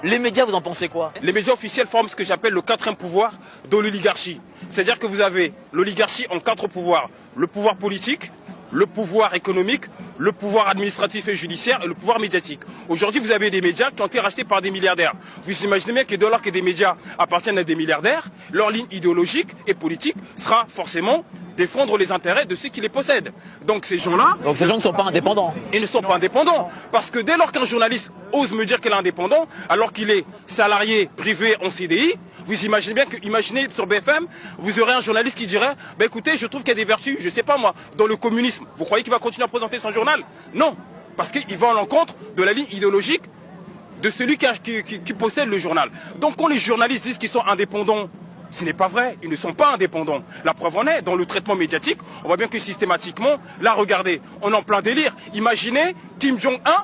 Les médias, vous en pensez quoi? Les médias officiels forment ce que j'appelle le quatrième pouvoir de l'oligarchie. C'est-à-dire que vous avez l'oligarchie en 4 pouvoirs. Le pouvoir politique, le pouvoir économique, le pouvoir administratif et judiciaire et le pouvoir médiatique. Aujourd'hui, vous avez des médias qui ont été rachetés par des milliardaires. Vous imaginez bien que dès lors que des médias appartiennent à des milliardaires, leur ligne idéologique et politique sera forcément défendre les intérêts de ceux qui les possèdent. Donc ces gens-là... Donc ces gens ne sont pas indépendants. Ils ne sont pas indépendants. Parce que dès lors qu'un journaliste ose me dire qu'il est indépendant, alors qu'il est salarié privé en CDI, vous imaginez bien que, imaginez sur BFM, vous aurez un journaliste qui dirait, bah écoutez, je trouve qu'il y a des vertus, je sais pas moi, dans le communisme. Vous croyez qu'il va continuer à présenter son journal? Non. Parce qu'il va à l'encontre de la ligne idéologique de celui qui possède le journal. Donc quand les journalistes disent qu'ils sont indépendants, ce n'est pas vrai, ils ne sont pas indépendants. La preuve en est, dans le traitement médiatique, on voit bien que systématiquement, là regardez, on est en plein délire. Imaginez Kim Jong-un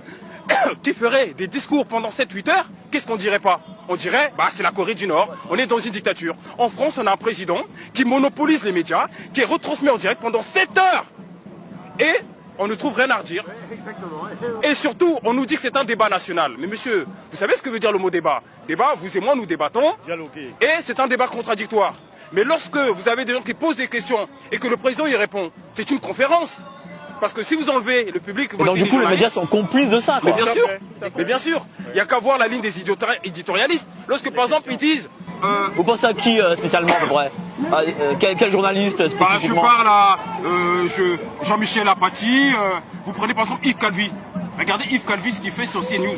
qui ferait des discours pendant 7-8 heures, qu'est-ce qu'on dirait pas? On dirait, bah c'est la Corée du Nord, on est dans une dictature. En France, on a un président qui monopolise les médias, qui est retransmis en direct pendant 7 heures. Et on ne trouve rien à redire. Et surtout, on nous dit que c'est un débat national. Mais monsieur, vous savez ce que veut dire le mot débat? Débat, vous et moi, nous débattons. Dialoguer. Et c'est un débat contradictoire. Mais lorsque vous avez des gens qui posent des questions et que le président y répond, c'est une conférence. Parce que si vous enlevez le public... Donc du coup, les médias sont complices de ça, quoi. Mais bien sûr. Il n'y a qu'à voir la ligne des éditorialistes. Lorsque, par exemple, ils disent... Vous pensez à qui spécialement, à peu près? Quel journaliste spécifiquement? Je parle à Jean-Michel Apathy. Vous prenez par exemple Yves Calvi. Regardez Yves Calvi ce qu'il fait sur CNews.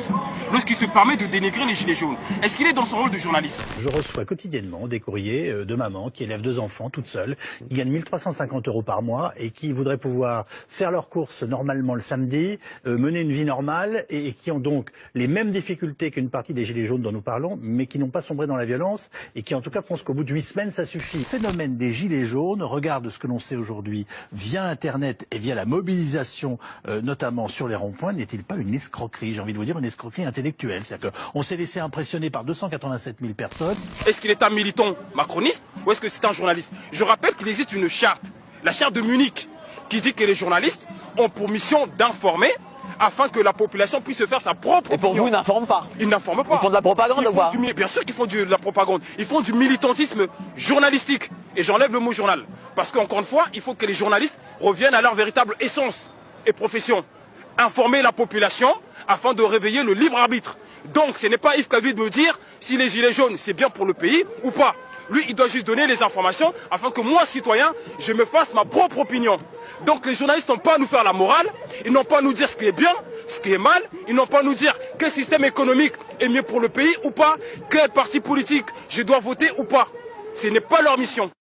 Lorsqu'il se permet de dénigrer les gilets jaunes. Est-ce qu'il est dans son rôle de journaliste? Je reçois quotidiennement des courriers de mamans qui élèvent 2 enfants toutes seules, qui gagnent 1350 € par mois et qui voudraient pouvoir faire leurs courses normalement le samedi, mener une vie normale et qui ont donc les mêmes difficultés qu'une partie des gilets jaunes dont nous parlons, mais qui n'ont pas sombré dans la violence et qui en tout cas pensent qu'au bout de 8 semaines ça suffit. Le phénomène des gilets jaunes regarde ce que l'on sait aujourd'hui via Internet et via la mobilisation notamment sur les ronds-points. N'est-il pas une escroquerie? J'ai envie de vous dire une escroquerie intellectuelle. C'est-à-dire qu'on s'est laissé impressionner par 287 000 personnes. Est-ce qu'il est un militant macroniste ou est-ce que c'est un journaliste? Je rappelle qu'il existe une charte, la charte de Munich, qui dit que les journalistes ont pour mission d'informer afin que la population puisse se faire sa propre opinion. Et pour vous, ils n'informent pas? Ils n'informent pas. Ils font de la propagande ou quoi? Bien sûr qu'ils font de la propagande. Ils font du militantisme journalistique. Et j'enlève le mot journal. Parce qu'encore une fois, il faut que les journalistes reviennent à leur véritable essence et profession. Informer la population afin de réveiller le libre arbitre. Donc ce n'est pas Yves Calvi de me dire si les gilets jaunes c'est bien pour le pays ou pas. Lui il doit juste donner les informations afin que moi citoyen je me fasse ma propre opinion. Donc les journalistes n'ont pas à nous faire la morale, ils n'ont pas à nous dire ce qui est bien, ce qui est mal, ils n'ont pas à nous dire quel système économique est mieux pour le pays ou pas, quel parti politique je dois voter ou pas. Ce n'est pas leur mission.